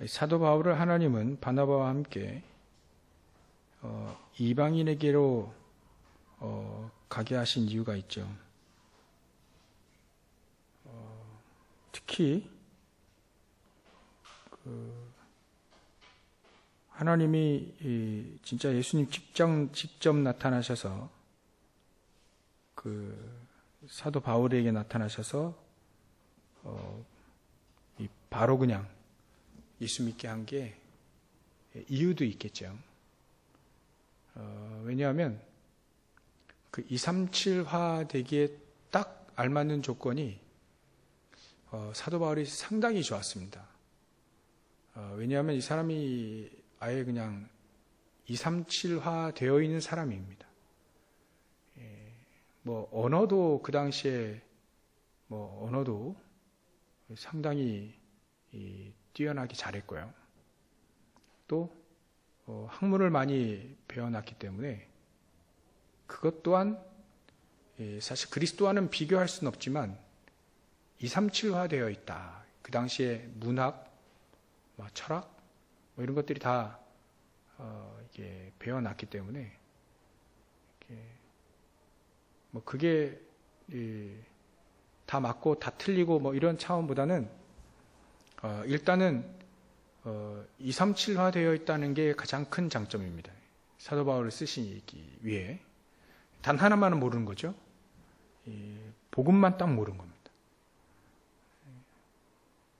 사도 바울을 하나님은 바나바와 함께 이방인에게로 가게 하신 이유가 있죠. 특히 하나님이 진짜 예수님 직접 나타나셔서 사도 바울에게 나타나셔서 바로 그냥 예수 믿게 한 게 이유도 있겠죠. 왜냐하면 237화 되기에 딱 알맞는 조건이 사도 바울이 상당히 좋았습니다. 왜냐하면 이 사람이 아예 그냥 237화 되어 있는 사람입니다. 언어도 그 당시에 언어도 상당히 뛰어나게 잘했고요. 또 학문을 많이 배워놨기 때문에 그것 또한 사실 그리스도와는 비교할 수는 없지만 237화 되어 있다. 그 당시에 문학, 철학 이런 것들이 다 이게 배워놨기 때문에 그게 다 맞고 다 틀리고 이런 차원보다는 일단은 237화 되어 있다는 게 가장 큰 장점입니다. 사도 바울을 쓰시기 위해 단 하나만은 모르는 거죠. 복음만 딱 모르는 겁니다.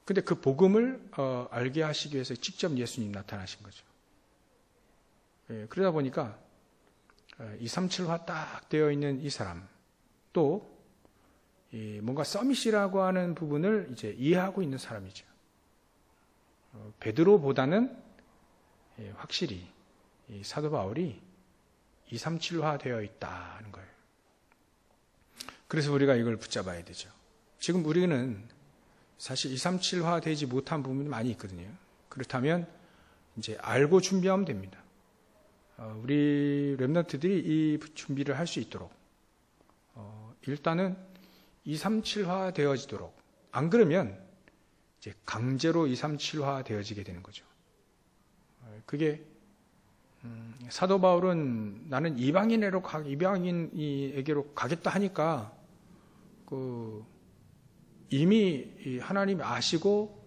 근데 그 복음을 알게 하시기 위해서 직접 예수님 나타나신 거죠. 그러다 보니까 237화 딱 되어 있는 이 사람, 또 뭔가 서밋이라고 하는 부분을 이제 이해하고 있는 사람이죠. 베드로보다는 확실히 사도 바울이 237화 되어 있다는 거예요. 그래서 우리가 이걸 붙잡아야 되죠. 지금 우리는 사실 237화 되지 못한 부분이 많이 있거든요. 그렇다면 이제 알고 준비하면 됩니다. 우리 렘넌트들이 이 준비를 할 수 있도록 일단은 237화 되어지도록, 안 그러면 이제 강제로 237화 되어지게 되는 거죠. 그게 사도 바울은 나는 이방인에게로 가겠다 하니까 이미 하나님이 아시고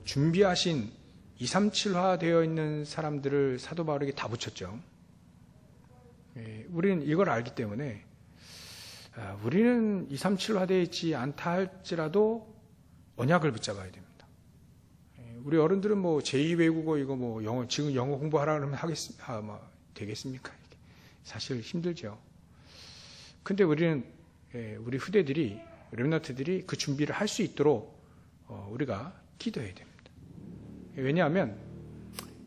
준비하신 237화 되어 있는 사람들을 사도 바울에게 다 붙였죠. 우리는 이걸 알기 때문에 우리는 237화 되어 있지 않다 할지라도 언약을 붙잡아야 됩니다. 우리 어른들은 제2 외국어 이거 영어 지금 영어 공부하라 그러면 되겠습니까? 사실 힘들죠. 근데 우리는 우리 후대들이 렘넌트들이 그 준비를 할 수 있도록 우리가 기도해야 됩니다. 왜냐하면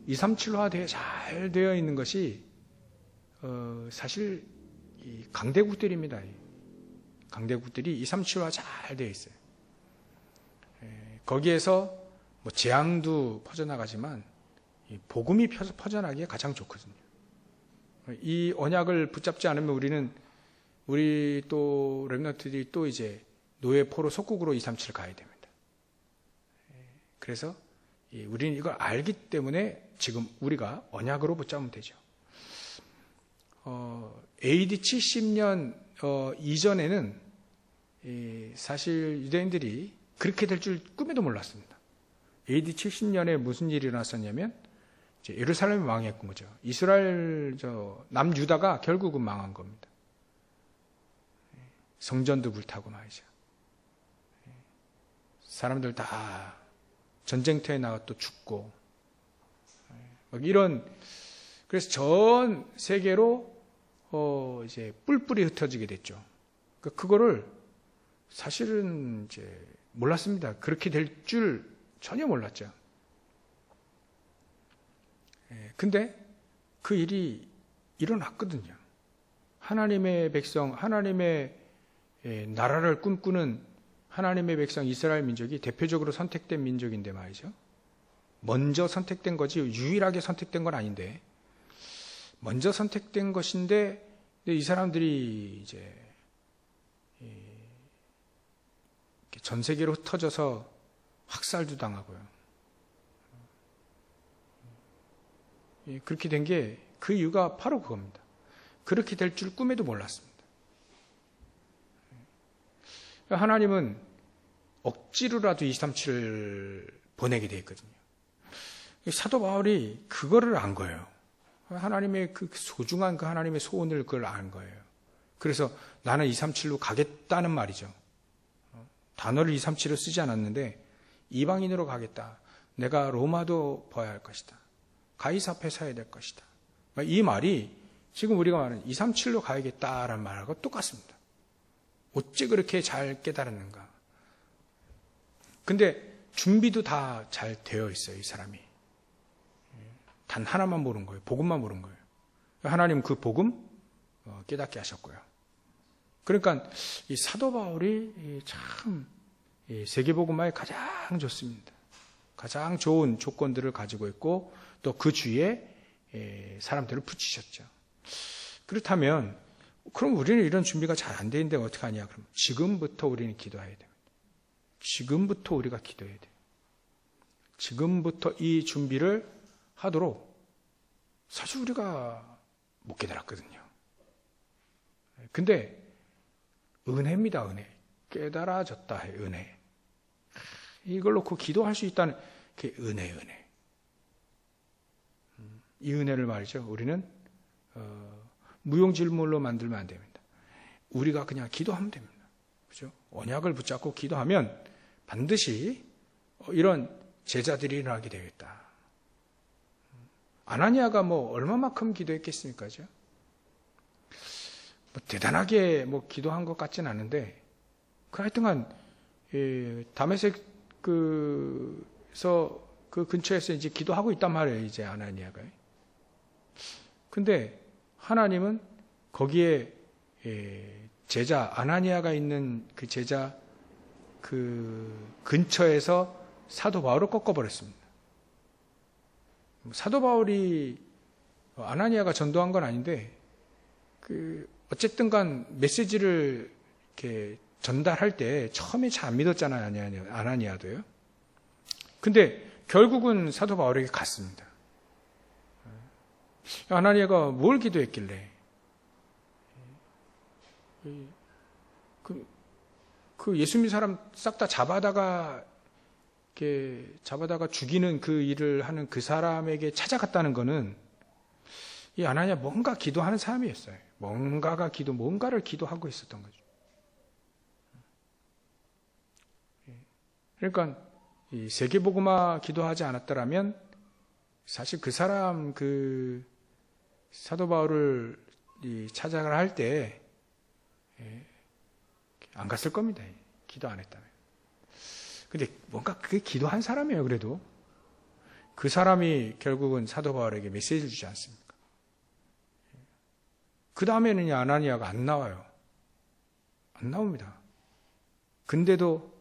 237화 잘 되어 있는 것이 사실 이 강대국들입니다. 강대국들이 237화 잘 되어 있어요. 거기에서 재앙도 퍼져나가지만 복음이 퍼져나기에 가장 좋거든요. 이 언약을 붙잡지 않으면 우리 또 렘넌트들이 또 이제 노예 포로 속국으로 237 가야 됩니다. 그래서 우리는 이걸 알기 때문에 지금 우리가 언약으로 붙잡으면 되죠. AD 70년 이전에는 사실 유대인들이 그렇게 될 줄 꿈에도 몰랐습니다. AD 70년에 무슨 일이 일어났었냐면 예루살렘이 망했던 거죠. 이스라엘 남유다가 결국은 망한 겁니다. 성전도 불타고 말이죠. 사람들 다 전쟁터에 나가 또 죽고 그래서 전 세계로 이제 뿔뿔이 흩어지게 됐죠. 그거를 사실은 이제 몰랐습니다. 그렇게 될 줄 전혀 몰랐죠. 근데 그 일이 일어났거든요. 하나님의 백성, 하나님의 나라를 꿈꾸는 하나님의 백성 이스라엘 민족이 대표적으로 선택된 민족인데 말이죠. 먼저 선택된 거지 유일하게 선택된 건 아닌데 먼저 선택된 것인데 이 사람들이 이제 전 세계로 흩어져서 학살도 당하고요. 그렇게 된 게 그 이유가 바로 그겁니다. 그렇게 될 줄 꿈에도 몰랐습니다. 하나님은 억지로라도 237을 보내게 돼 있거든요. 사도 바울이 그거를 안 거예요. 하나님의 그 소중한 그 하나님의 소원을 그걸 안 거예요. 그래서 나는 237로 가겠다는 말이죠. 단어를 237로 쓰지 않았는데 이방인으로 가겠다. 내가 로마도 봐야 할 것이다. 가이사 앞에 서야 될 것이다. 이 말이 지금 우리가 말하는 237로 가야겠다라는 말하고 똑같습니다. 어째 그렇게 잘 깨달았는가. 근데 준비도 다 잘 되어 있어요, 이 사람이. 단 하나만 모르는 거예요. 복음만 모르는 거예요. 하나님 그 복음 깨닫게 하셨고요. 그러니까 이 사도 바울이 참 세계복음화에 가장 좋습니다. 가장 좋은 조건들을 가지고 있고 또 그 주위에 사람들을 붙이셨죠. 그렇다면 그럼 우리는 이런 준비가 잘 안 되는데 어떻게 하냐? 그럼 지금부터 우리는 기도해야 됩니다. 지금부터 우리가 기도해야 돼요. 지금부터 이 준비를 하도록 사실 우리가 못 깨달았거든요. 근데 은혜입니다. 은혜. 깨달아졌다. 은혜. 이걸 놓고 기도할 수 있다는 게 은혜. 이 은혜를 말이죠. 우리는 무용지물로 만들면 안 됩니다. 우리가 그냥 기도하면 됩니다. 그죠? 언약을 붙잡고 기도하면 반드시 이런 제자들이 일어나게 되겠다. 아나니아가 얼마만큼 기도했겠습니까? 그죠? 대단하게 기도한 것 같진 않은데, 하여튼간, 다메섹에서 그 근처에서 이제 기도하고 있단 말이에요, 이제 아나니아가. 근데 하나님은 거기에 제자, 아나니아가 있는 그 제자 그 근처에서 사도 바울을 꺾어버렸습니다. 사도 바울이 아나니아가 전도한 건 아닌데, 어쨌든 간 메시지를 이렇게 전달할 때 처음에 잘 안 믿었잖아요, 아나니아도요. 근데 결국은 사도 바울에게 갔습니다. 아나니아가 뭘 기도했길래? 그 예수 믿는 사람 싹 다 잡아다가 죽이는 그 일을 하는 그 사람에게 찾아갔다는 거는 이 아나니아 뭔가 기도하는 사람이었어요. 뭔가를 기도하고 있었던 거죠. 그러니까 이 세계복음화 기도하지 않았더라면 사실 그 사람 그 사도 바울을 찾아가라 할 때 안 갔을 겁니다. 기도 안 했다면. 근데 뭔가 그게 기도한 사람이에요. 그래도 그 사람이 결국은 사도 바울에게 메시지를 주지 않습니까? 그 다음에는 아나니아가 안 나와요. 안 나옵니다. 근데도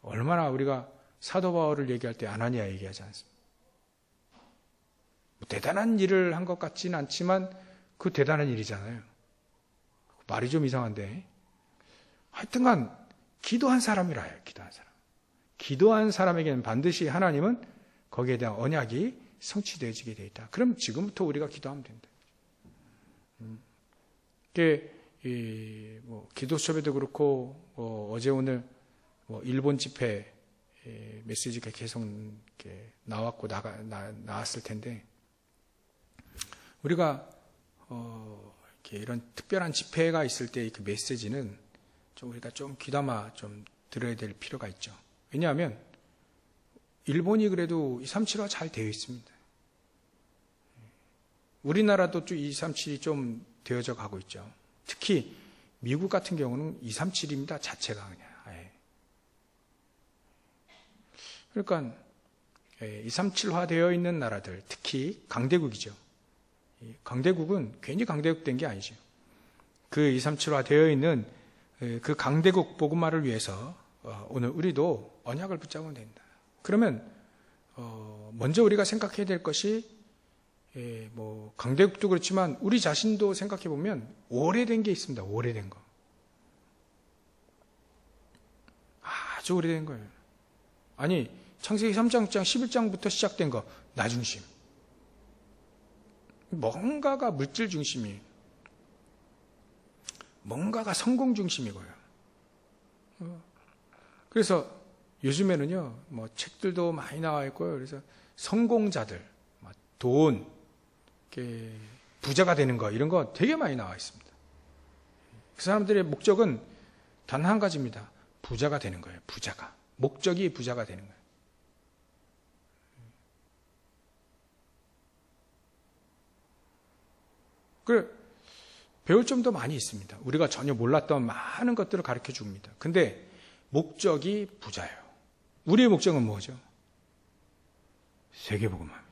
얼마나 우리가 사도 바울을 얘기할 때 아나니아 얘기하지 않습니까? 대단한 일을 한 것 같지는 않지만 그 대단한 일이잖아요. 말이 좀 이상한데 하여튼간 기도한 사람이라 해요. 기도한 사람. 기도한 사람에게는 반드시 하나님은 거기에 대한 언약이 성취되어지게 되어 있다. 그럼 지금부터 우리가 기도하면 된다. 기도 수업에도 그렇고 어제 오늘 일본 집회 메시지가 계속 나왔고 나왔을 텐데 우리가 이렇게 이런 특별한 집회가 있을 때 그 메시지는 좀 우리가 좀 귀담아 좀 들어야 될 필요가 있죠. 왜냐하면 일본이 그래도 237화 잘 되어 있습니다. 우리나라도 237이 좀 되어져 가고 있죠. 특히 미국 같은 경우는 237입니다. 자체가 그냥 아예. 그러니까 237화 되어 있는 나라들, 특히 강대국이죠. 강대국은 괜히 강대국 된 게 아니죠. 그 237화 되어 있는 그 강대국 복음화를 위해서 오늘 우리도 언약을 붙잡으면 된다. 그러면 먼저 우리가 생각해야 될 것이 강대국도 그렇지만 우리 자신도 생각해 보면 오래된 게 있습니다. 오래된 거. 아주 오래된 거예요. 아니 창세기 3장 11장부터 시작된 거 나중심. 뭔가가 물질 중심이, 뭔가가 성공 중심이고요. 그래서 요즘에는요, 뭐 책들도 많이 나와 있고요. 그래서 성공자들, 돈, 부자가 되는 거, 이런 거 되게 많이 나와 있습니다. 그 사람들의 목적은 단 한 가지입니다. 부자가 되는 거예요. 부자가. 목적이 부자가 되는 거예요. 그래, 배울 점도 많이 있습니다. 우리가 전혀 몰랐던 많은 것들을 가르쳐 줍니다. 근데 목적이 부자예요. 우리의 목적은 뭐죠? 세계복음화입니다.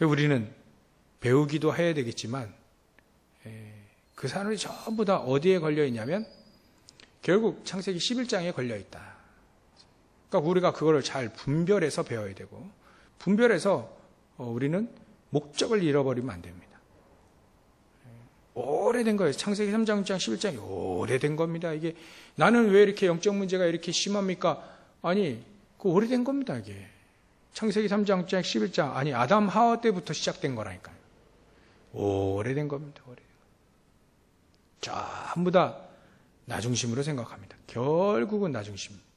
우리는 배우기도 해야 되겠지만 그 사람이 전부 다 어디에 걸려 있냐면 결국 창세기 11장에 걸려 있다. 그러니까 우리가 그거를 잘 분별해서 배워야 되고, 분별해서 우리는 목적을 잃어버리면 안 됩니다. 오래된 거예요. 창세기 3장, 11장이 오래된 겁니다. 이게 나는 왜 이렇게 영적 문제가 이렇게 심합니까? 아니, 그 오래된 겁니다. 이게 창세기 3장, 11장, 아니 아담 하와 때부터 시작된 거라니까요. 오래된 겁니다. 오래된 거. 전부 다 나 중심으로 생각합니다. 결국은 나 중심입니다.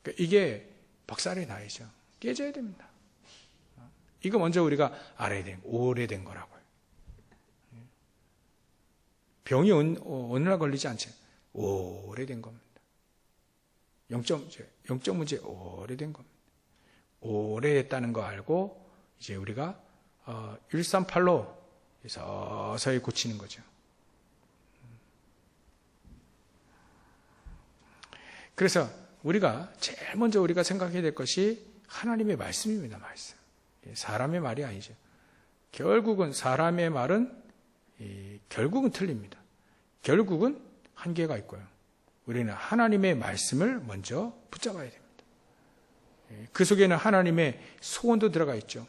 그러니까 이게 박살이 나야죠. 깨져야 됩니다. 이거 먼저 우리가 알아야 돼요. 오래된 거라고요. 병이 어느 날 걸리지 않죠. 오래된 겁니다. 영적 문제 오래된 겁니다. 오래됐다는 거 알고 이제 우리가 138로 서서히 고치는 거죠. 그래서 우리가 제일 먼저 우리가 생각해야 될 것이 하나님의 말씀입니다. 말씀. 사람의 말이 아니죠. 결국은 사람의 말은 결국은 틀립니다. 결국은 한계가 있고요. 우리는 하나님의 말씀을 먼저 붙잡아야 됩니다. 그 속에는 하나님의 소원도 들어가 있죠.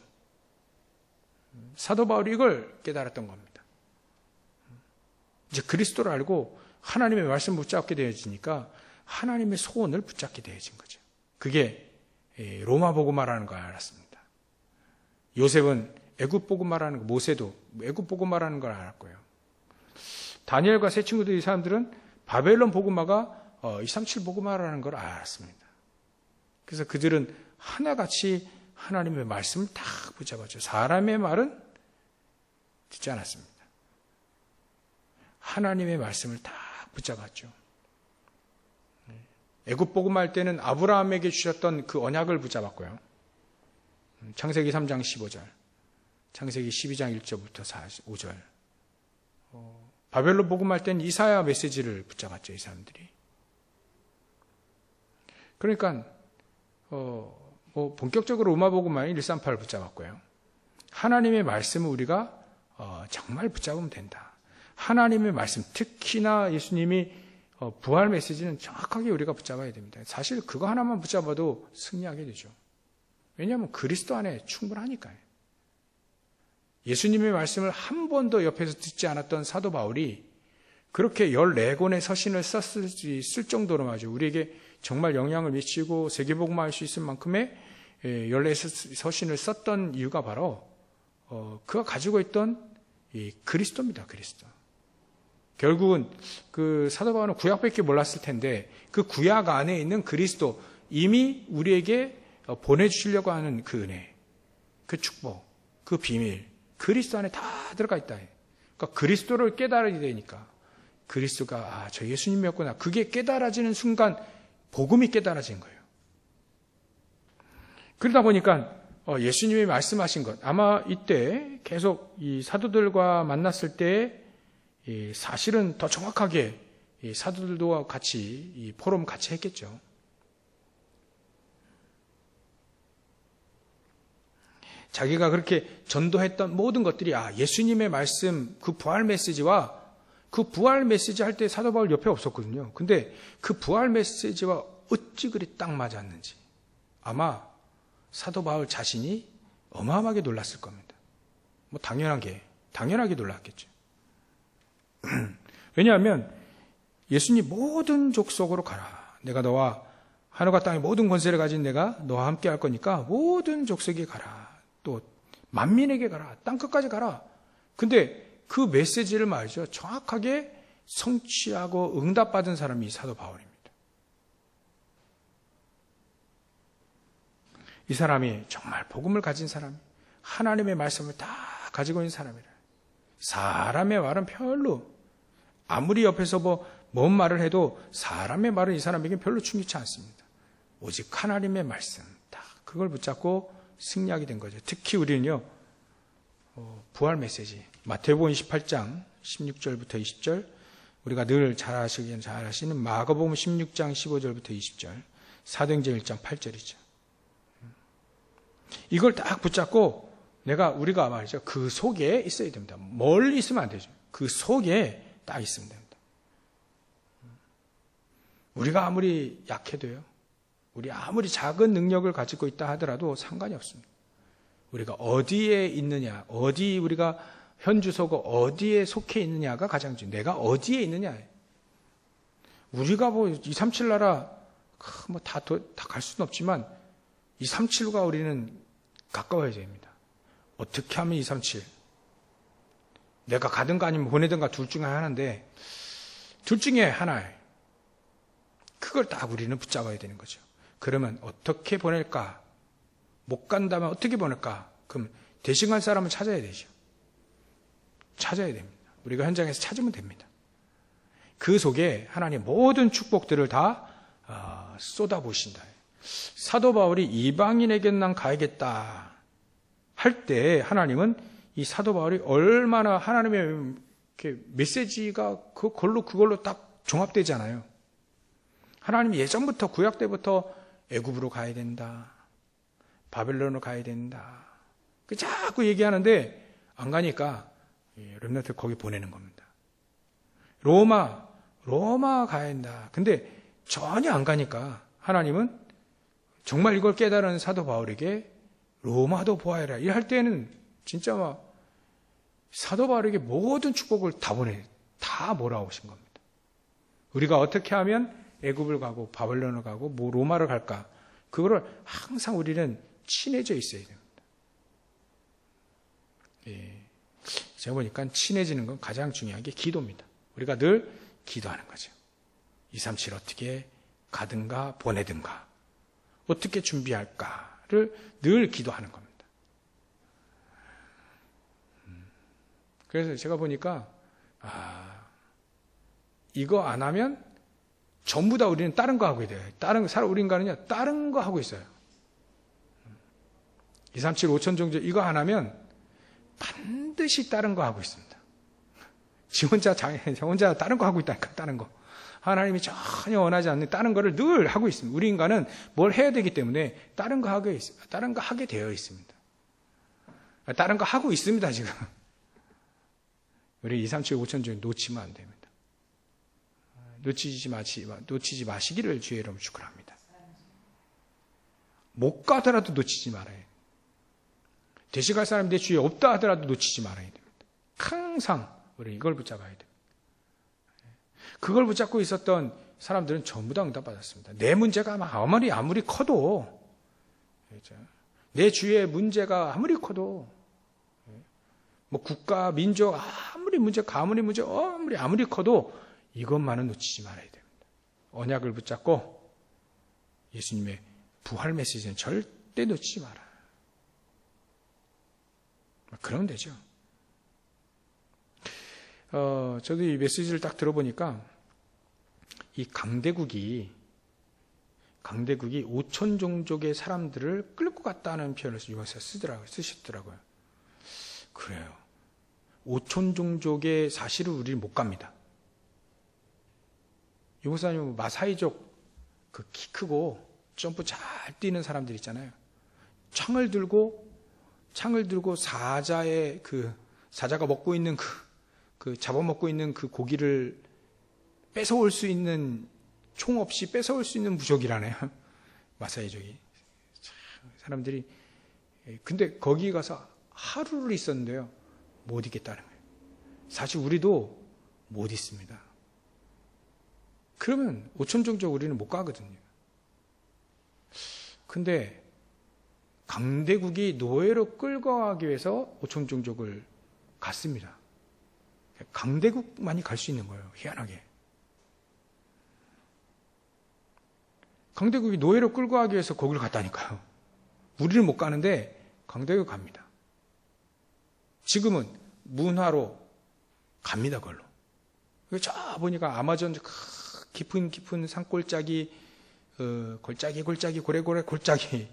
사도 바울이 이걸 깨달았던 겁니다. 이제 그리스도를 알고 하나님의 말씀을 붙잡게 되어지니까 하나님의 소원을 붙잡게 되어진 거죠. 그게 로마 복음화라는 걸 알았습니다. 요셉은 애굽 복음화라는 거, 모세도 애굽 복음화라는 걸 알았고요. 다니엘과 세 친구들, 이 사람들은 바벨론 복음화가 237 복음화라는 걸 알았습니다. 그래서 그들은 하나같이 하나님의 말씀을 다 붙잡았죠. 사람의 말은 듣지 않았습니다. 하나님의 말씀을 다 붙잡았죠. 애굽 복음할 때는 아브라함에게 주셨던 그 언약을 붙잡았고요. 창세기 3장 15절, 창세기 12장 1절부터 5절. 바벨론 복음할 때는 이사야 메시지를 붙잡았죠, 이 사람들이. 그러니까 본격적으로 로마 복음만 138을 붙잡았고요. 하나님의 말씀을 우리가 정말 붙잡으면 된다. 하나님의 말씀, 특히나 예수님이 부활 메시지는 정확하게 우리가 붙잡아야 됩니다. 사실 그거 하나만 붙잡아도 승리하게 되죠. 왜냐하면 그리스도 안에 충분하니까요. 예수님의 말씀을 한 번도 옆에서 듣지 않았던 사도 바울이 그렇게 14권의 서신을 썼을 수 있을 정도로 말이죠. 우리에게 정말 영향을 미치고 세계복음화할 수 있을 만큼의 14서신을 썼던 이유가 바로 그가 가지고 있던 이 그리스도입니다. 그리스도. 결국은 그 사도 바울은 구약밖에 몰랐을 텐데 그 구약 안에 있는 그리스도, 이미 우리에게 보내주시려고 하는 그 은혜, 그 축복, 그 비밀, 그리스도 안에 다 들어가 있다. 그러니까 그리스도를 깨달아야 되니까 그리스도가 저 예수님이었구나. 그게 깨달아지는 순간 복음이 깨달아진 거예요. 그러다 보니까 예수님이 말씀하신 것, 아마 이때 계속 이 사도들과 만났을 때 사실은 더 정확하게 이 사도들도 같이 이 포럼 같이 했겠죠. 자기가 그렇게 전도했던 모든 것들이 예수님의 말씀, 그 부활 메시지와 그 부활 메시지 할 때 사도 바울 옆에 없었거든요. 근데 그 부활 메시지와 어찌 그리 딱 맞았는지 아마 사도 바울 자신이 어마어마하게 놀랐을 겁니다. 뭐 당연하게 놀랐겠죠. 왜냐하면 예수님 모든 족속으로 가라. 내가 너와 하늘과 땅의 모든 권세를 가진 내가 너와 함께 할 거니까 모든 족속에 가라. 또 만민에게 가라. 땅끝까지 가라. 근데 그 메시지를 말이죠. 정확하게 성취하고 응답받은 사람이 사도 바울입니다. 이 사람이 정말 복음을 가진 사람, 하나님의 말씀을 다 가지고 있는 사람이라. 사람의 말은 별로, 아무리 옆에서 뭔 말을 해도 사람의 말은 이 사람에게 별로 충격치 않습니다. 오직 하나님의 말씀, 다 그걸 붙잡고 승리하게 된 거죠. 특히 우리는요, 부활 메시지, 마태복음 28장 16절부터 20절, 우리가 늘 잘 아시는 마가복음 16장 15절부터 20절, 사도행전 1장 8절이죠. 이걸 딱 붙잡고 우리가 말이죠. 그 속에 있어야 됩니다. 멀리 있으면 안 되죠. 그 속에 딱 있으면 됩니다. 우리가 아무리 약해도요. 우리 아무리 작은 능력을 가지고 있다 하더라도 상관이 없습니다. 우리가 어디에 있느냐, 우리가 현 주소가 어디에 속해 있느냐가 가장 중요해요. 내가 어디에 있느냐. 우리가 237 나라 다 갈 수는 없지만 237과 우리는 가까워야 됩니다. 어떻게 하면 237? 내가 가든가 아니면 보내든가 둘 중에 하나인데 둘 중에 하나예요. 그걸 딱 우리는 붙잡아야 되는 거죠. 그러면 어떻게 보낼까? 못 간다면 어떻게 보낼까? 그럼 대신 갈 사람을 찾아야 되죠. 찾아야 됩니다. 우리가 현장에서 찾으면 됩니다. 그 속에 하나님 모든 축복들을 다 쏟아부으신다. 사도 바울이 이방인에게 난 가야겠다 할 때 하나님은 이 사도 바울이 얼마나 하나님의 메시지가 그걸로 딱 종합되잖아요. 하나님 예전부터 구약 때부터 애굽으로 가야 된다. 바벨론으로 가야 된다. 자꾸 얘기하는데 안 가니까 렘넌트 거기 보내는 겁니다. 로마 가야 된다. 근데 전혀 안 가니까 하나님은 정말 이걸 깨달은 사도 바울에게 로마도 보아해라. 이할 때는 진짜 사도 바울에게 모든 축복을 다 몰아오신 겁니다. 우리가 어떻게 하면 애굽을 가고 바벨론을 가고 로마를 갈까? 그거를 항상 우리는 친해져 있어야 됩니다. 제가 보니까 친해지는 건 가장 중요한 게 기도입니다. 우리가 늘 기도하는 거죠. 237 어떻게 가든가 보내든가 어떻게 준비할까를 늘 기도하는 겁니다. 그래서 제가 보니까 이거 안 하면 전부 다 우리는 다른 거 하고 돼요. 우리 인간은요 다른 거 하고 있어요. 237 5천 종족 이거 안 하면 반드시 다른 거 하고 있습니다. 지 혼자 다른 거 하고 있다니까. 다른 거. 하나님이 전혀 원하지 않는 다른 거를 늘 하고 있습니다. 우리 인간은 뭘 해야 되기 때문에 다른 거 하게 되어 있습니다. 다른 거 하고 있습니다, 지금. 우리 237 5천 중에 놓치면 안 됩니다. 놓치지 마시기를 주의 이름으로 축원합니다. 못 가더라도 놓치지 말아야 돼요. 대시갈 사람이 내 주위에 없다 하더라도 놓치지 말아야 됩니다. 항상 우리 이걸 붙잡아야 돼요. 그걸 붙잡고 있었던 사람들은 전부 다 응답받았습니다. 내 문제가 아무리 커도, 내 주위의 문제가 아무리 커도, 국가, 민족, 아무리 커도 이것만은 놓치지 말아야 됩니다. 언약을 붙잡고 예수님의 부활 메시지는 절대 놓치지 마라. 그러면 되죠. 저도 이 메시지를 딱 들어보니까 이 강대국이 5천 종족의 사람들을 끌고 갔다는 표현을 이것에 쓰시더라고요. 그래요. 5천 종족의 사실을 우리는 못 갑니다. 유목사님은 마사이족 키 크고 점프 잘 뛰는 사람들 있잖아요. 창을 들고 사자가 먹고 있는 잡아먹고 있는 그 고기를 뺏어올 수 있는, 총 없이 뺏어올 수 있는 부족이라네요. 마사이족이. 사람들이. 근데 거기 가서 하루를 있었는데요. 못 있겠다는 거예요. 사실 우리도 못 있습니다. 그러면 5천 종족 우리는 못 가거든요. 근데 강대국이 노예로 끌고 가기 위해서 오촌종족을 갔습니다. 강대국만이 갈 수 있는 거예요. 희한하게. 강대국이 노예로 끌고 가기 위해서 거기를 갔다니까요. 우리는 못 가는데 강대국 갑니다. 지금은 문화로 갑니다. 그걸로. 저 보니까 아마존 깊은 산골짜기, 골짜기, 고래고래 골짜기.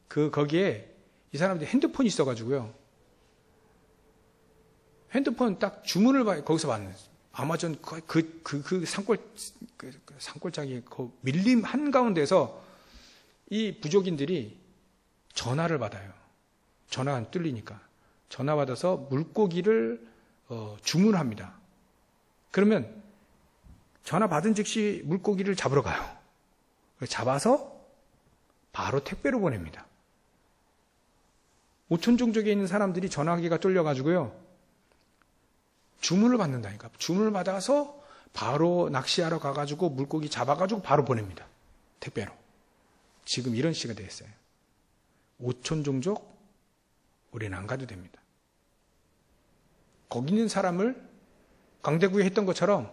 거기에 이 사람들이 핸드폰이 있어가지고요. 핸드폰 딱 주문을 거기서 받는, 아마존 산골짜기 밀림 한가운데서 이 부족인들이 전화를 받아요. 전화가 안 뚫리니까. 전화 받아서 물고기를 주문합니다. 그러면 전화 받은 즉시 물고기를 잡으러 가요. 잡아서 바로 택배로 보냅니다. 오촌종족에 있는 사람들이 전화기가 뚫려가지고요. 주문을 받는다니까. 주문을 받아서 바로 낚시하러 가가지고 물고기 잡아가지고 바로 보냅니다. 택배로. 지금 이런 시가 됐어요. 오촌종족 우리는 안 가도 됩니다. 거기 있는 사람을 강대국이 했던 것처럼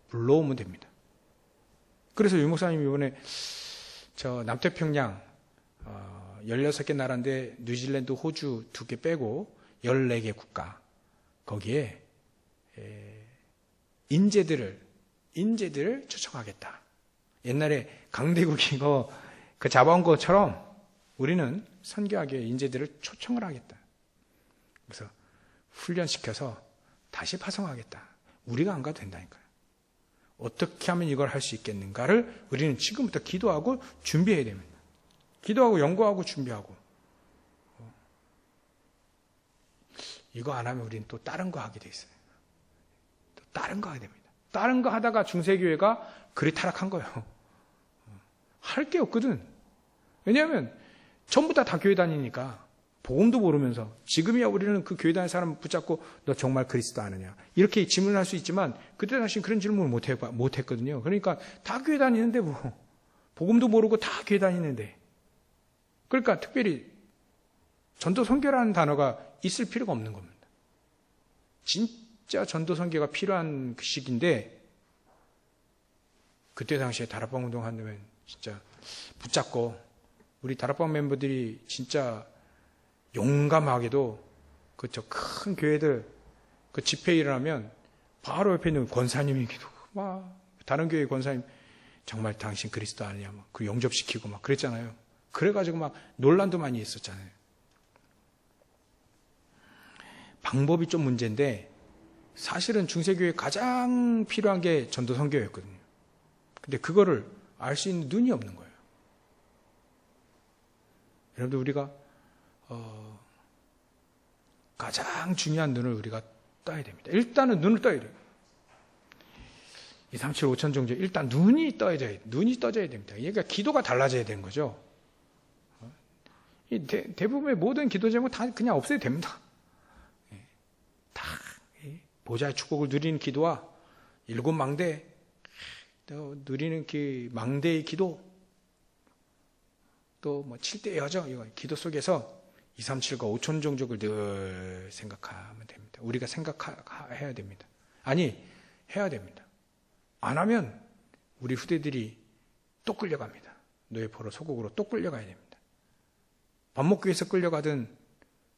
불러오면 됩니다. 그래서 유 목사님이 이번에 저 남태평양 16개 나라인데 뉴질랜드, 호주 2개 빼고 14개 국가 거기에 인재들을 초청하겠다. 옛날에 강대국이 그 잡아온 것처럼 우리는 선교하게 인재들을 초청을 하겠다. 그래서 훈련시켜서 다시 파송하겠다. 우리가 안 가도 된다니까요. 어떻게 하면 이걸 할 수 있겠는가를 우리는 지금부터 기도하고 준비해야 됩니다. 기도하고 연구하고 준비하고. 이거 안 하면 우리는 또 다른 거 하게 돼 있어요. 또 다른 거 하게 됩니다. 다른 거 하다가 중세교회가 그리 타락한 거예요. 할 게 없거든. 왜냐하면 전부 다 교회 다니니까 복음도 모르면서 지금이야 우리는 그 교회 다니는 사람 붙잡고 너 정말 그리스도 아느냐 이렇게 질문할 수 있지만 그때 당시는 그런 질문을 못했거든요. 그러니까 다 교회 다니는데 뭐 복음도 모르고 다 교회 다니는데 그러니까 특별히 전도 선교라는 단어가 있을 필요가 없는 겁니다. 진짜 전도 선교가 필요한 그 시기인데 그때 당시에 다락방 운동하면 진짜 붙잡고 우리 다락방 멤버들이 진짜 용감하게도 저 큰 교회들 그 집회 일어나면 바로 옆에 있는 권사님이기도 막 다른 교회 권사님 정말 당신 그리스도 아니냐 막 그 영접시키고 막 그랬잖아요. 그래가지고 막 논란도 많이 있었잖아요. 방법이 좀 문제인데 사실은 중세교회에 가장 필요한 게 전도 선교였거든요. 근데 그거를 알 수 있는 눈이 없는 거예요. 여러분들 우리가 가장 중요한 눈을 우리가 떠야 됩니다. 일단은 눈을 떠야 돼요. 237, 5천 종족 일단 눈이 떠져야 됩니다. 그러니까 기도가 달라져야 되는 거죠. 대부분의 모든 기도 제목 다 그냥 없애도 됩니다. 다 보좌의 축복을 누리는 기도와 7망대 누리는 그 망대의 기도 또 뭐 7대 여정 이거 기도 속에서 237과 5천 종족을 늘 생각하면 됩니다. 우리가 생각해야 됩니다. 아니 해야 됩니다. 안 하면 우리 후대들이 또 끌려갑니다. 노예포로 소국으로 또 끌려가야 됩니다. 밥 먹기 위해서 끌려가든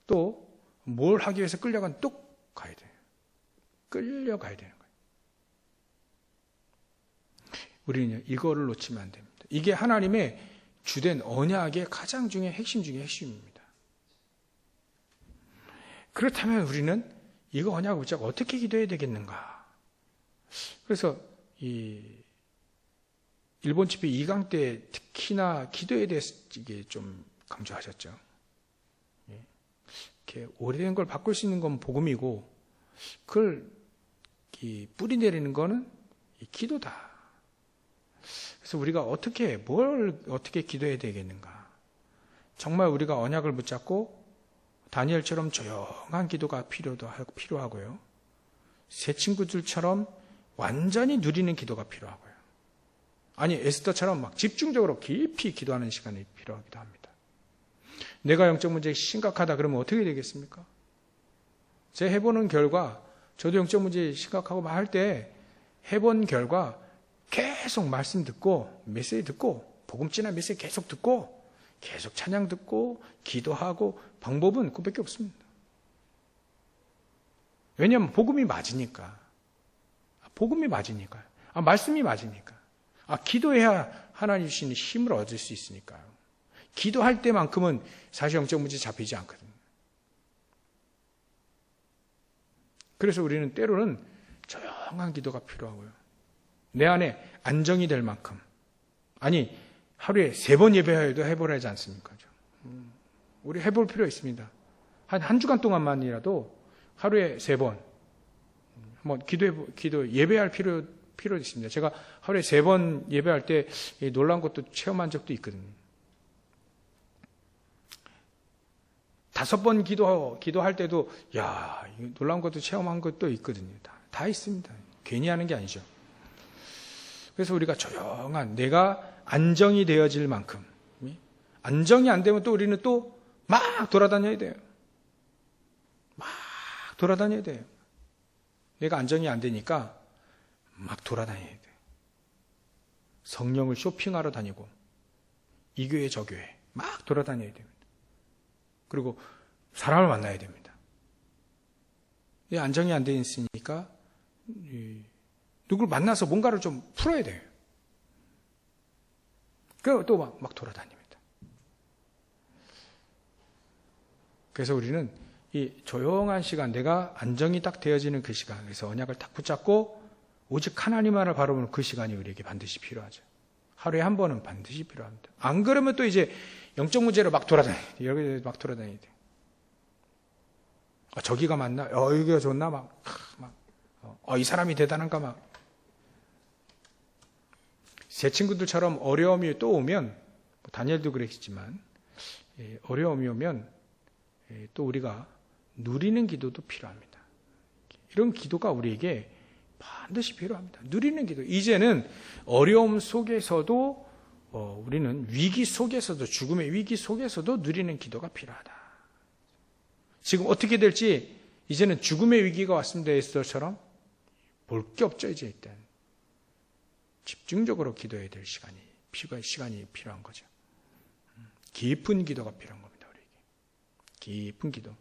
또 뭘 하기 위해서 끌려가든 또 가야 돼요. 끌려가야 되는 거예요. 우리는 이거를 놓치면 안 됩니다. 이게 하나님의 주된 언약의 가장 핵심 중에 핵심입니다. 그렇다면 우리는 이거 언약을 붙잡고 어떻게 기도해야 되겠는가? 그래서 이 일본 집회 2강 때 특히나 기도에 대해서 이게 좀 강조하셨죠. 이렇게 오래된 걸 바꿀 수 있는 건 복음이고 그걸 뿌리 내리는 거는 이 기도다. 그래서 우리가 뭘 어떻게 기도해야 되겠는가? 정말 우리가 언약을 붙잡고 다니엘처럼 조용한 기도가 필요하고요. 새 친구들처럼 완전히 누리는 기도가 필요하고요. 아니 에스더처럼 막 집중적으로 깊이 기도하는 시간이 필요하기도 합니다. 내가 영적 문제가 심각하다 그러면 어떻게 되겠습니까? 제가 해보는 결과, 저도 영적 문제 심각하고 막 할 때 해본 결과 계속 말씀 듣고 메시지 듣고 복음 진화 메시지 계속 듣고 계속 찬양 듣고 기도하고 방법은 그밖에 없습니다. 왜냐하면 복음이 맞으니까. 복음이 맞으니까요. 말씀이 맞으니까. 기도해야 하나님 주시는 힘을 얻을 수 있으니까요. 기도할 때만큼은 사실 영적 문제 잡히지 않거든요. 그래서 우리는 때로는 조용한 기도가 필요하고요. 내 안에 안정이 될 만큼. 아니, 하루에 3번 예배해도 해보라 하지 않습니까? 우리 해볼 필요 있습니다. 한 주간 동안만이라도 하루에 3번. 한번 예배할 필요 있습니다. 제가 하루에 3번 예배할 때 놀라운 것도 체험한 적도 있거든요. 5번 기도할 때도, 놀라운 것도 체험한 것도 있거든요. 다 있습니다. 괜히 하는 게 아니죠. 그래서 우리가 조용한, 내가 안정이 되어질 만큼, 안정이 안 되면 또 우리는 또 막 돌아다녀야 돼요. 막 돌아다녀야 돼요. 내가 안정이 안 되니까 막 돌아다녀야 돼요. 성령을 쇼핑하러 다니고, 이 교회 저 교회 막 돌아다녀야 됩니다. 그리고 사람을 만나야 됩니다. 안정이 안 돼 있으니까 누굴 만나서 뭔가를 좀 풀어야 돼요. 그리고 또 막 돌아다닙니다. 그래서 우리는 이 조용한 시간, 내가 안정이 딱 되어지는 그 시간, 그래서 언약을 딱 붙잡고 오직 하나님만을 바라보는 그 시간이 우리에게 반드시 필요하죠. 하루에 한 번은 반드시 필요합니다. 안 그러면 또 이제 영적 문제로 막 돌아다녀야 돼요. 여기 막 돌아다녀야 돼요. 저기가 맞나? 여기가 좋나? 이 사람이 대단한가? 막. 제 친구들처럼 어려움이 또 오면, 다니엘도 그랬지만, 어려움이 오면 또 우리가 누리는 기도도 필요합니다. 이런 기도가 우리에게 반드시 필요합니다. 누리는 기도. 이제는 어려움 속에서도 우리는 위기 속에서도, 죽음의 위기 속에서도 누리는 기도가 필요하다. 지금 어떻게 될지 이제는 죽음의 위기가 왔습니다 했을처럼 볼 게 없죠. 이제 일단 집중적으로 기도해야 될 시간이 필요한 거죠. 깊은 기도가 필요한 겁니다. 우리에게 깊은 기도.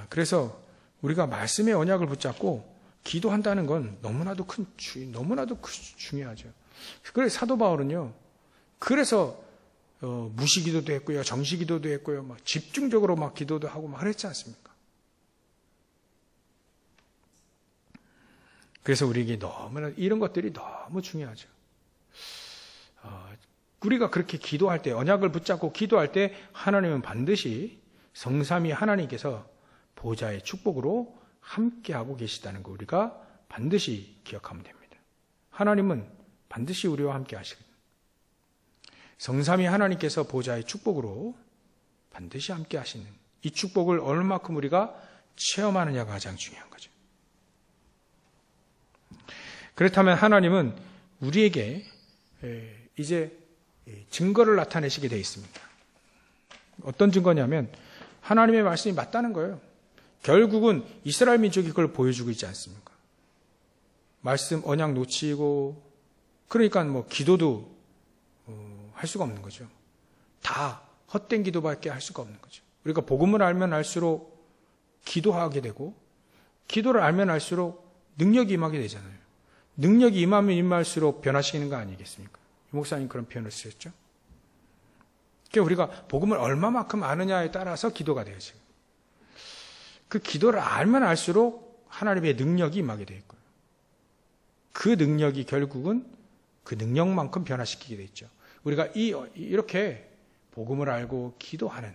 그래서 우리가 말씀의 언약을 붙잡고 기도한다는 건 너무나도 중요하죠. 그래서 사도 바울은요, 그래서 무시기도도 했고요, 정시기도도 했고요, 막 집중적으로 막 기도도 하고 막 그랬지 않습니까? 그래서 우리에게 너무나 이런 것들이 너무 중요하죠. 우리가 그렇게 기도할 때, 언약을 붙잡고 기도할 때 하나님은 반드시 성삼위 하나님께서 보좌의 축복으로 함께하고 계시다는 거 우리가 반드시 기억하면 됩니다. 하나님은 반드시 우리와 함께 하시거든요. 성삼위 하나님께서 보좌의 축복으로 반드시 함께 하시는 이 축복을 얼마만큼 우리가 체험하느냐가 가장 중요한 거죠. 그렇다면 하나님은 우리에게 이제 증거를 나타내시게 되어 있습니다. 어떤 증거냐면 하나님의 말씀이 맞다는 거예요. 결국은 이스라엘 민족이 그걸 보여주고 있지 않습니까? 말씀 언약 놓치고, 그러니까 뭐 기도도 할 수가 없는 거죠. 다 헛된 기도밖에 할 수가 없는 거죠. 우리가 복음을 알면 알수록 기도하게 되고, 기도를 알면 알수록 능력이 임하게 되잖아요. 능력이 임하면 임할수록 변화시키는 거 아니겠습니까? 유 목사님 그런 표현을 쓰셨죠. 그러니까 우리가 복음을 얼마만큼 아느냐에 따라서 기도가 돼요. 지금 그 기도를 알면 알수록 하나님의 능력이 임하게 돼 있고요. 그 능력이 결국은 그 능력만큼 변화시키게 돼 있죠. 우리가 이렇게 복음을 알고 기도하는,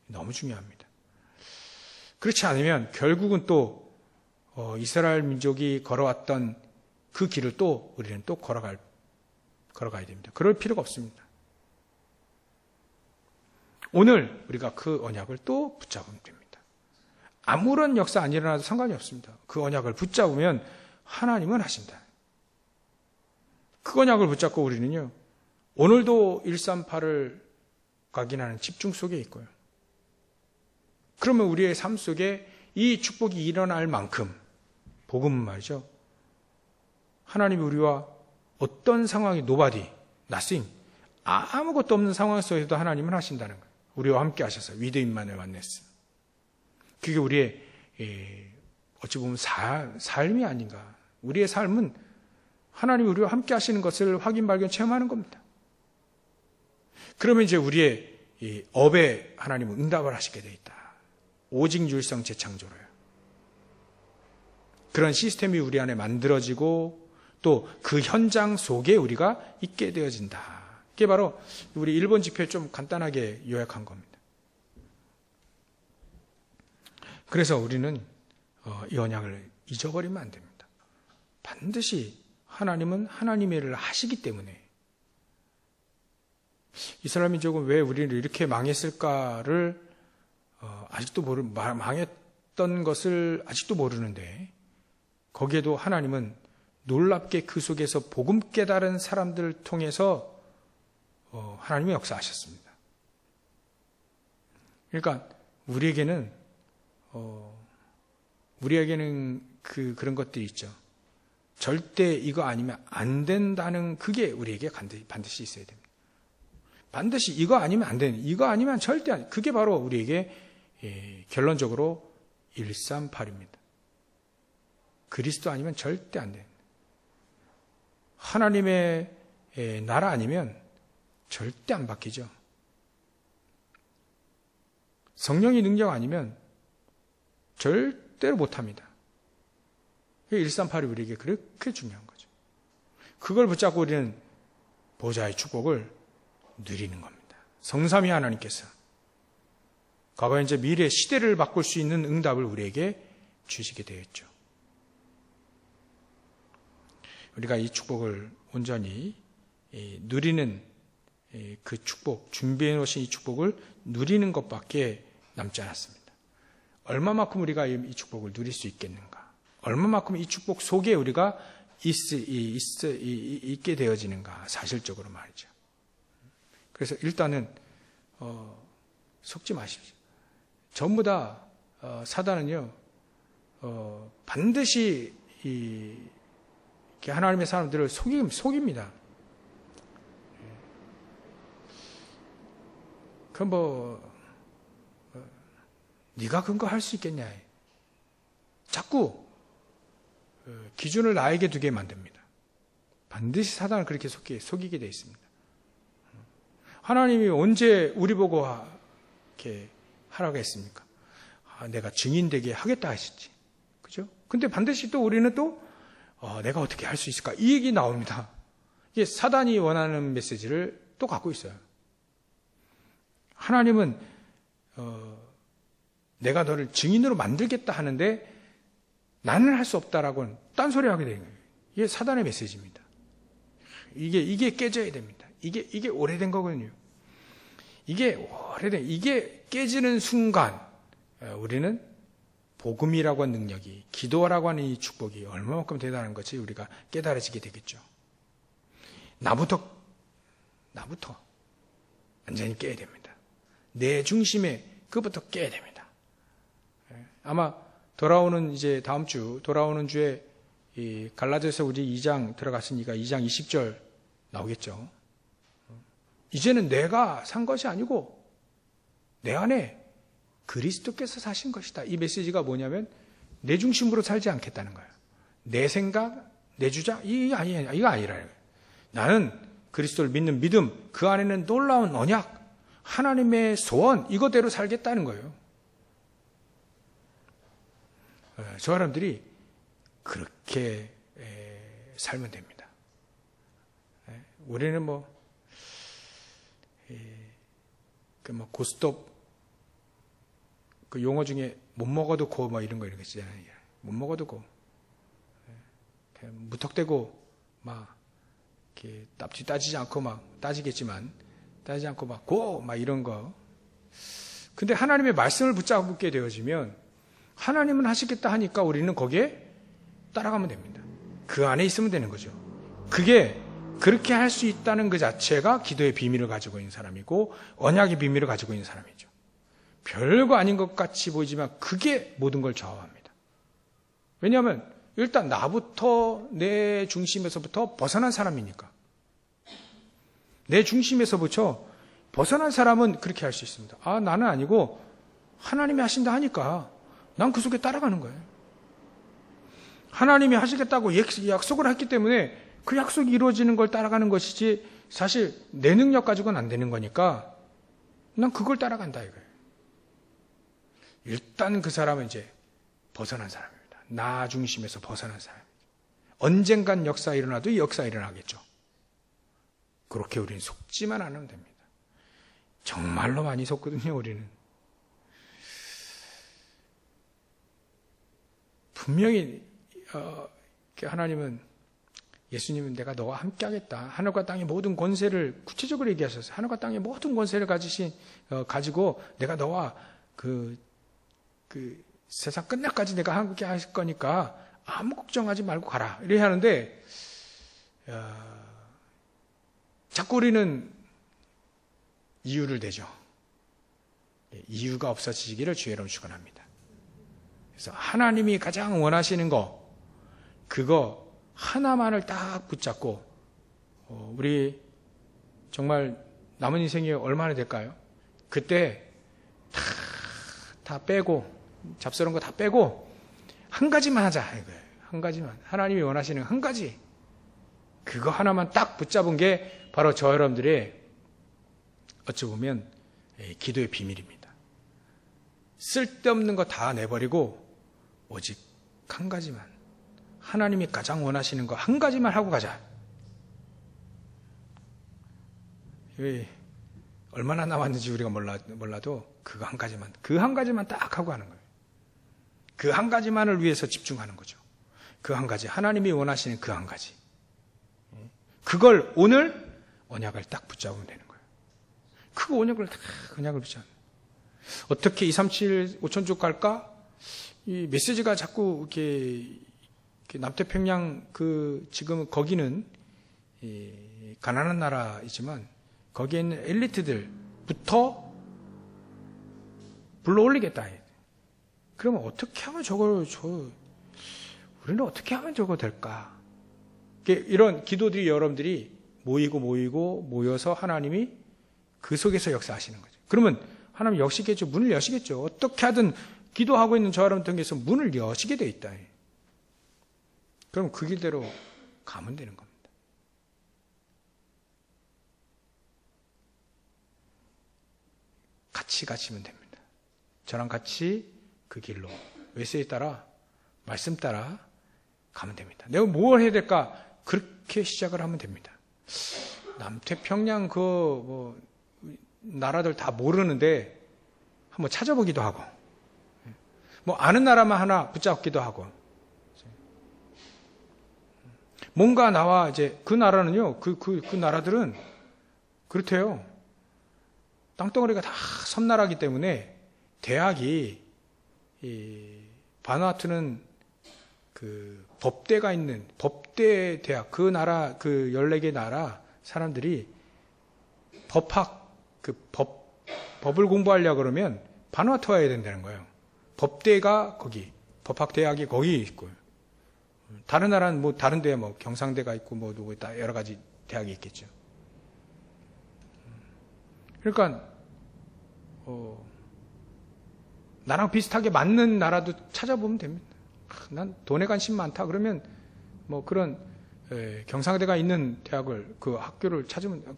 너무 중요합니다. 그렇지 않으면 결국은 또 이스라엘 민족이 걸어왔던 그 길을 또 우리는 또 걸어가야 됩니다. 그럴 필요가 없습니다. 오늘 우리가 그 언약을 또 붙잡으면 됩니다. 아무런 역사 안 일어나도 상관이 없습니다. 그 언약을 붙잡으면 하나님은 하신다. 그 언약을 붙잡고 우리는요, 오늘도 138을 각인하는 집중 속에 있고요. 그러면 우리의 삶 속에 이 축복이 일어날 만큼 복음은 말이죠. 하나님이 우리와 어떤 상황이 nobody, nothing, 아무것도 없는 상황 속에서도 하나님은 하신다는 거예요. 우리와 함께 하셔서 위드 임마누엘 만났어요. 그게 우리의 어찌 보면 삶이 아닌가. 우리의 삶은 하나님이 우리와 함께 하시는 것을 확인, 발견, 체험하는 겁니다. 그러면 이제 우리의 업에 하나님은 응답을 하시게 되어 있다. 오직 율성 재창조로요. 그런 시스템이 우리 안에 만들어지고 또 그 현장 속에 우리가 있게 되어진다. 그게 바로 우리 1번 지표에 좀 간단하게 요약한 겁니다. 그래서 우리는 이 언약을 잊어버리면 안 됩니다. 반드시 하나님은 하나님의 일을 하시기 때문에 이스라엘 민족은 왜 우리를 이렇게 망했을까를 아직도 망했던 것을 아직도 모르는데 거기에도 하나님은 놀랍게 그 속에서 복음 깨달은 사람들을 통해서 하나님이 역사하셨습니다. 그러니까 우리에게는 그런 것들이 있죠. 절대 이거 아니면 안 된다는 그게 우리에게 반드시 있어야 됩니다. 반드시 이거 아니면 안 되는, 이거 아니면 절대 안, 그게 바로 우리에게 결론적으로 138입니다. 그리스도 아니면 절대 안 됩니다. 하나님의 나라 아니면 절대 안 바뀌죠. 성령의 능력 아니면 절대로 못합니다. 138이 우리에게 그렇게 중요한 거죠. 그걸 붙잡고 우리는 보좌의 축복을 누리는 겁니다. 성삼위 하나님께서 과거 현재 미래 시대를 바꿀 수 있는 응답을 우리에게 주시게 되었죠. 우리가 이 축복을 온전히 누리는 그 축복, 준비해 놓으신 이 축복을 누리는 것밖에 남지 않았습니다. 얼마만큼 우리가 이 축복을 누릴 수 있겠는가? 얼마만큼 이 축복 속에 우리가 있게 되어지는가? 사실적으로 말이죠. 그래서 일단은 속지 마십시오. 전부 다 사단은요 반드시 하나님의 사람들을 속입니다. 그럼 네가 근거할 수 있겠냐? 자꾸 기준을 나에게 두게 만듭니다. 반드시 사단을 그렇게 속이게 되어 있습니다. 하나님이 언제 우리 보고 이렇게 하라고 했습니까? 내가 증인되게 하겠다 하셨지. 그죠? 근데 반드시 또 우리는 또 내가 어떻게 할 수 있을까? 이 얘기 나옵니다. 이게 사단이 원하는 메시지를 또 갖고 있어요. 하나님은 내가 너를 증인으로 만들겠다 하는데 나는 할 수 없다라고는 딴소리 하게 되는 거예요. 이게 사단의 메시지입니다. 이게 깨져야 됩니다. 이게 오래된 거거든요. 이게 깨지는 순간 우리는 복음이라고 하는 능력이, 기도라고 하는 이 축복이 얼마만큼 대단한 것이 우리가 깨달아지게 되겠죠. 나부터 완전히 깨야 됩니다. 내 중심에 그부터 깨야 됩니다. 아마 다음 주 돌아오는 주에 이 갈라디아서 우리 2장 들어갔으니까 2장 20절 나오겠죠. 이제는 내가 산 것이 아니고 내 안에 그리스도께서 사신 것이다. 이 메시지가 뭐냐면 내 중심으로 살지 않겠다는 거예요. 내 생각, 내 주장 이거 아니라 나는 그리스도를 믿는 믿음, 그 안에는 놀라운 언약, 하나님의 소원 이거대로 살겠다는 거예요. 저 사람들이 그렇게 살면 됩니다. 우리는 고스톱 그 용어 중에 못 먹어도 고 이런 거 있잖아요. 못 먹어도 고. 무턱대고 이렇게 따지지 않고 따지겠지만 따지지 않고 고 이런 거. 근데 하나님의 말씀을 붙잡게 되어지면 하나님은 하시겠다 하니까 우리는 거기에 따라가면 됩니다. 그 안에 있으면 되는 거죠. 그게 그렇게 할 수 있다는 그 자체가 기도의 비밀을 가지고 있는 사람이고 언약의 비밀을 가지고 있는 사람이죠. 별거 아닌 것 같이 보이지만 그게 모든 걸 좌우합니다. 왜냐하면 일단 나부터 내 중심에서부터 벗어난 사람이니까. 내 중심에서부터 벗어난 사람은 그렇게 할 수 있습니다. 아, 나는 아니고 하나님이 하신다 하니까 난 그 속에 따라가는 거예요. 하나님이 하시겠다고 약속을 했기 때문에 그 약속이 이루어지는 걸 따라가는 것이지 사실 내 능력 가지고는 안 되는 거니까 난 그걸 따라간다 이거예요. 일단 그 사람은 이제 벗어난 사람입니다. 나 중심에서 벗어난 사람. 언젠간 역사 일어나도 이 역사 일어나겠죠. 그렇게 우리는 속지만 않으면 됩니다. 정말로 많이 속거든요, 우리는. 분명히 하나님은, 예수님은 내가 너와 함께 하겠다. 하늘과 땅의 모든 권세를 구체적으로 얘기하셨어요. 하늘과 땅의 모든 권세를 가지고 내가 너와 그 세상 끝날까지 내가 함께 할 거니까 아무 걱정하지 말고 가라. 이렇게 하는데, 자꾸 우리는 이유를 대죠. 이유가 없어지기를 주의 이름으로 축원합니다. 그래서 하나님이 가장 원하시는 거, 그거 하나만을 딱 붙잡고 우리 정말 남은 인생이 얼마나 될까요? 그때 다 빼고 잡스러운 거 다 빼고 한 가지만 하자 이거예요. 한 가지만, 하나님이 원하시는 한 가지, 그거 하나만 딱 붙잡은 게 바로 저 여러분들의 어찌 보면 기도의 비밀입니다. 쓸데없는 거 다 내버리고 오직 한 가지만, 하나님이 가장 원하시는 거 한 가지만 하고 가자. 얼마나 남았는지 우리가 몰라도 그 한 가지만 딱 하고 하는 거예요. 그 한 가지만을 위해서 집중하는 거죠. 그 한 가지, 하나님이 원하시는 그 한 가지. 그걸 오늘 언약을 딱 붙잡으면 되는 거예요. 그 언약을 붙잡으면. 어떻게 237 5천족 갈까? 이 메시지가 자꾸 이렇게 남태평양 지금 거기는 가난한 나라이지만 거기에 있는 엘리트들부터 불러 올리겠다. 그러면 어떻게 하면 우리는 어떻게 하면 저거 될까? 이런 기도들이 여러분들이 모여서 하나님이 그 속에서 역사하시는 거죠. 그러면 하나님 여시겠죠. 문을 여시겠죠. 어떻게 하든 기도하고 있는 저 여러분 통해서 문을 여시게 돼 있다. 그럼 그 길대로 가면 되는 겁니다. 같이 가시면 됩니다. 저랑 같이 그 길로 메시지 따라, 말씀 따라 가면 됩니다. 내가 뭘 해야 될까? 그렇게 시작을 하면 됩니다. 남태평양 나라들 다 모르는데 한번 찾아보기도 하고, 아는 나라만 하나 붙잡기도 하고, 뭔가 나와 이제 그 나라는요, 그 나라들은 그렇대요. 땅덩어리가 다 섬나라이기 때문에 대학이, 바누아투는 법대가 있는 법대 대학, 그 나라, 14개 나라 사람들이 법을 공부하려고 그러면 바누아투 와야 된다는 거예요. 법대가 거기, 법학대학이 거기 있고요. 다른 나라는 다른 데 경상대가 있고 여러 가지 대학이 있겠죠. 그러니까 나랑 비슷하게 맞는 나라도 찾아보면 됩니다. 난 돈에 관심 많다 그러면 그런 경상대가 있는 대학을, 그 학교를 찾으면,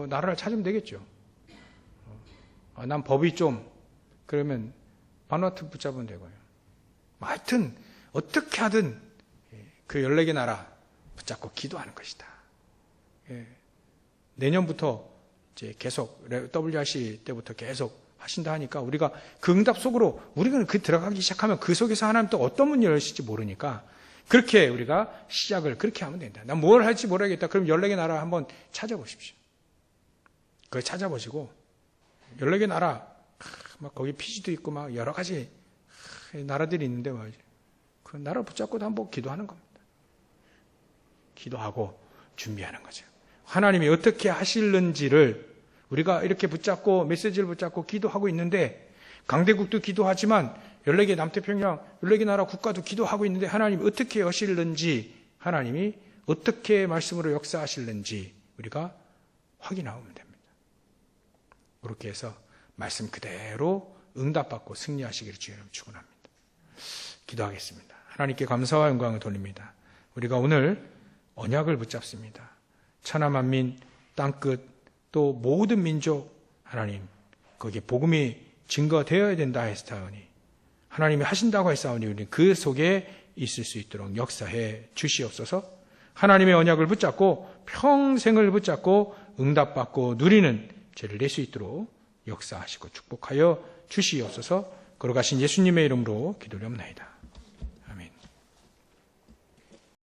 나라를 찾으면 되겠죠. 난 법이 좀, 그러면 바누아투 붙잡으면 되고요. 하여튼 어떻게 하든 그 14개 나라 붙잡고 기도하는 것이다. 내년부터 이제 계속 WRC 때부터 계속 하신다 하니까 우리가 그 응답 속으로 우리가 들어가기 시작하면 그 속에서 하나님 또 어떤 문이 열릴지 모르니까 그렇게 우리가 시작을 그렇게 하면 된다. 난 뭘 할지 모르겠다. 그럼 14개 나라 한번 찾아보십시오. 그걸 찾아보시고 14개 나라 거기 피지도 있고 여러 가지 나라들이 있는데 그 나라 붙잡고도 한번 기도하는 겁니다. 기도하고 준비하는 거죠. 하나님이 어떻게 하실는지를 우리가 이렇게 붙잡고 메시지를 붙잡고 기도하고 있는데, 강대국도 기도하지만 14개 남태평양 14개 나라 국가도 기도하고 있는데 하나님이 어떻게 하실는지, 하나님이 어떻게 말씀으로 역사하실는지 우리가 확인하면 됩니다. 그렇게 해서 말씀 그대로 응답받고 승리하시기를 주의 이름으로 축원합니다. 기도하겠습니다. 하나님께 감사와 영광을 돌립니다. 우리가 오늘 언약을 붙잡습니다. 천하 만민, 땅끝, 또 모든 민족, 하나님 거기에 복음이 증거되어야 된다 했사오니, 하나님이 하신다고 했사오니 우리는 그 속에 있을 수 있도록 역사해 주시옵소서. 하나님의 언약을 붙잡고 평생을 붙잡고 응답받고 누리는 죄를 낼 수 있도록 역사하시고 축복하여 주시옵소서. 걸어가신 예수님의 이름으로 기도를 옵나이다.